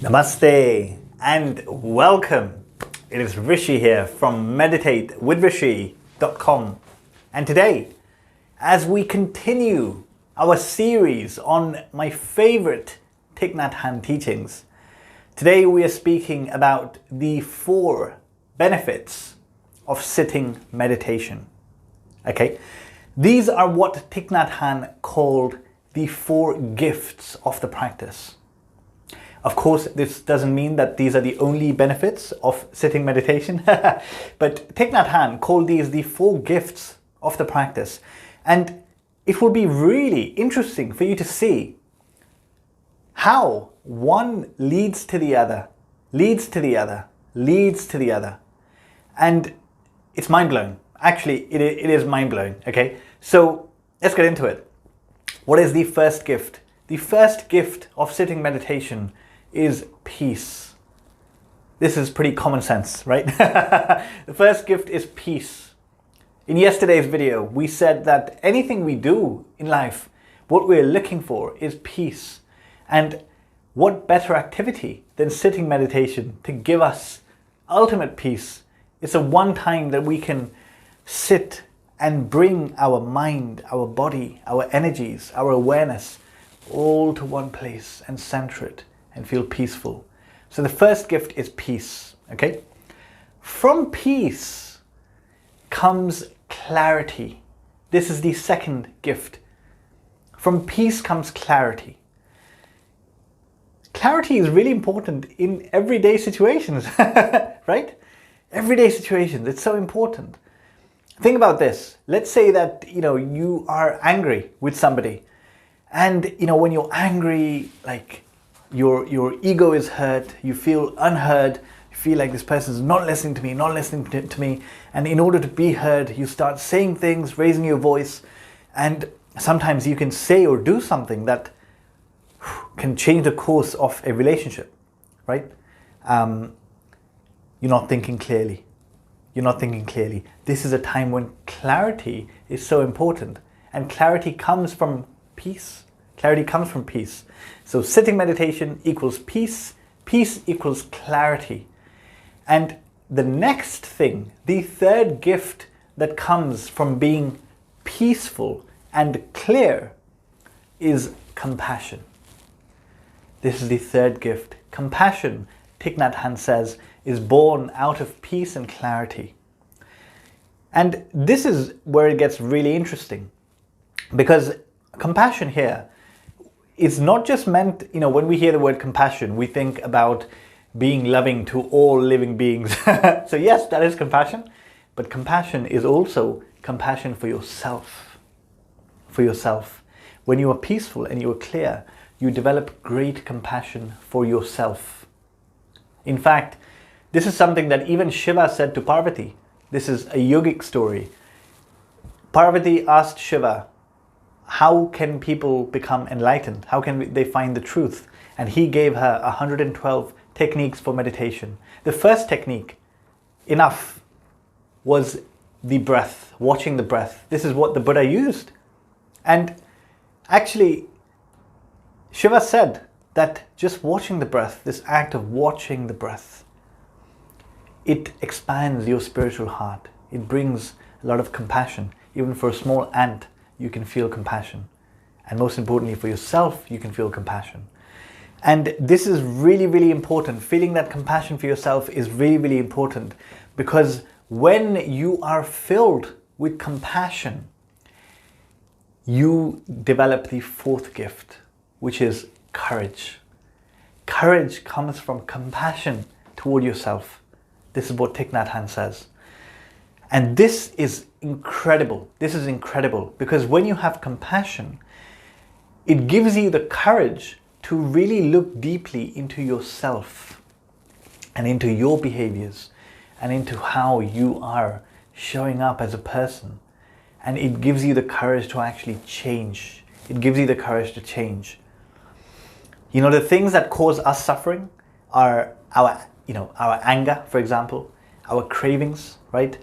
Namaste and welcome. It is Rishi here from meditatewithrishi.com. And today, as we continue our series on my favorite Thich Nhat Hanh teachings, today we are speaking about the 4 benefits of sitting meditation. Okay, these are what Thich Nhat Hanh called the 4 gifts of the practice. Of course, this doesn't mean that these are the only benefits of sitting meditation, but Thich Nhat Hanh called these the 4 gifts of the practice. And it will be really interesting for you to see how one leads to the other, leads to the other, leads to the other. And it's mind-blowing. Actually, it is mind-blowing, okay? So let's get into it. What is the first gift? The first gift of sitting meditation is peace. This is pretty common sense, right? The first gift is peace. In yesterday's video, we said that anything we do in life, what we're looking for is peace. And what better activity than sitting meditation to give us ultimate peace? It's a one time that we can sit and bring our mind, our body, our energies, our awareness all to one place and center it and feel peaceful. So the first gift is peace, okay? From peace comes clarity. This is the second gift. From peace comes clarity. Clarity is really important in everyday situations, right? Everyday situations, it's so important. Think about this. Let's say that, you are angry with somebody. And, when you're angry, like, your ego is hurt, you feel unheard, you feel like this person is not listening to me, and in order to be heard, you start saying things, raising your voice, and sometimes you can say or do something that can change the course of a relationship, right? You're not thinking clearly. This is a time when clarity is so important, and clarity comes from peace. So sitting meditation equals peace, peace equals clarity. And the next thing, the third gift that comes from being peaceful and clear is compassion. This is the third gift. Compassion, Thich Nhat Hanh says, is born out of peace and clarity. And this is where it gets really interesting, because compassion here is not just meant, when we hear the word compassion, we think about being loving to all living beings. So yes, that is compassion, but compassion is also compassion for yourself. When you are peaceful and you are clear, you develop great compassion for yourself. In fact, this is something that even Shiva said to Parvati. This is a yogic story. Parvati asked Shiva, how can people become enlightened? How can they find the truth? And he gave her 112 techniques for meditation. The first technique, enough, was the breath, watching the breath. This is what the Buddha used. And actually, Shiva said that just watching the breath, this act of watching the breath, it expands your spiritual heart. It brings a lot of compassion. Even for a small ant, you can feel compassion. And most importantly, for yourself, you can feel compassion. And this is really, really important. Feeling that compassion for yourself is really, really important, because when you are filled with compassion, you develop the 4th gift, which is courage. Courage comes from compassion toward yourself. This is what Thich Nhat Hanh says. And this is incredible. Because when you have compassion, it gives you the courage to really look deeply into yourself and into your behaviors and into how you are showing up as a person. And it gives you the courage to actually change. The things that cause us suffering are our anger, for example, our cravings, right?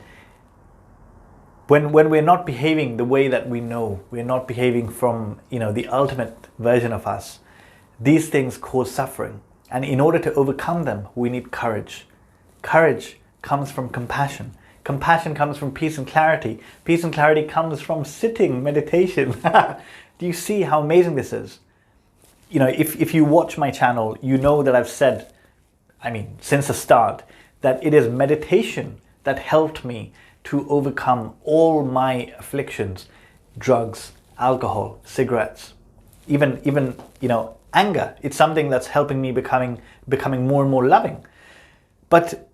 When we're not behaving the way that we know, we're not behaving from, the ultimate version of us, these things cause suffering. And in order to overcome them, we need courage. Courage comes from compassion. Compassion comes from peace and clarity. Peace and clarity comes from sitting meditation. Do you see how amazing this is? You know, if you watch my channel, you know that I've said, since the start, that it is meditation that helped me to overcome all my afflictions, drugs, alcohol, cigarettes, even anger. It's something that's helping me becoming more and more loving. But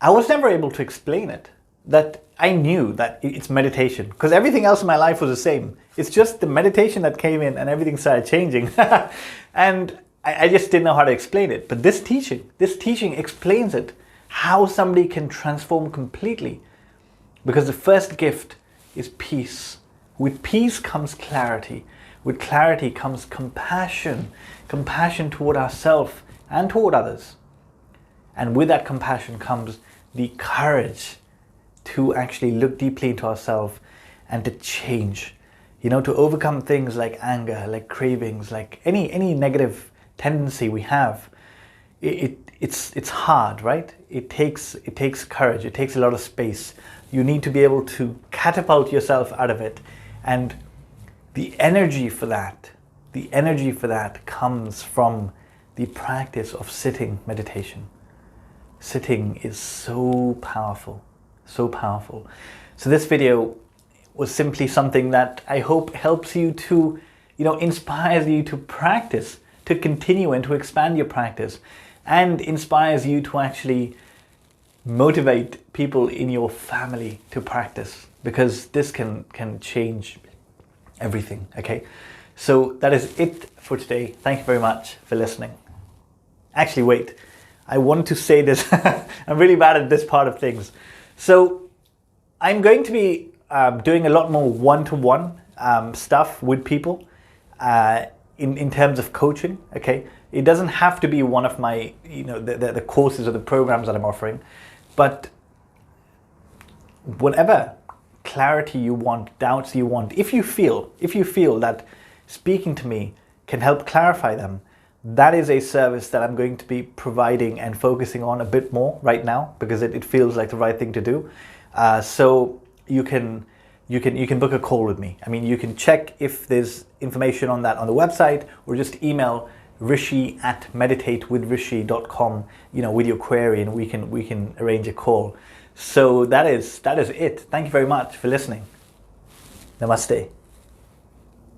I was never able to explain it. That I knew that it's meditation, because everything else in my life was the same. It's just the meditation that came in and everything started changing. And I just didn't know how to explain it. But this teaching explains it, how somebody can transform completely. Because the first gift is peace. With peace comes clarity. With clarity comes compassion. Compassion toward ourselves and toward others. And with that compassion comes the courage to actually look deeply into ourselves and to change. You know, to overcome things like anger, like cravings, like any negative tendency we have. It's hard, right? It takes courage. It takes a lot of space. You need to be able to catapult yourself out of it. And the energy for that comes from the practice of sitting meditation. Sitting is so powerful, so powerful. So this video was simply something that I hope helps you to, inspires you to practice, to continue and to expand your practice, and inspires you to actually motivate people in your family to practice, because this can change everything, okay? So that is it for today. Thank you very much for listening. Actually, wait, I want to say this. I'm really bad at this part of things. So I'm going to be doing a lot more one-to-one stuff with people in terms of coaching, okay? It doesn't have to be one of my, the courses or the programs that I'm offering, but whatever clarity you want, doubts you want, if you feel that speaking to me can help clarify them, that is a service that I'm going to be providing and focusing on a bit more right now, because it feels like the right thing to do. So you can book a call with me. You can check if there's information on that on the website, or just email rishi@meditatewithrishi.com, with your query, and we can arrange a call. So that is it. Thank you very much for listening. Namaste.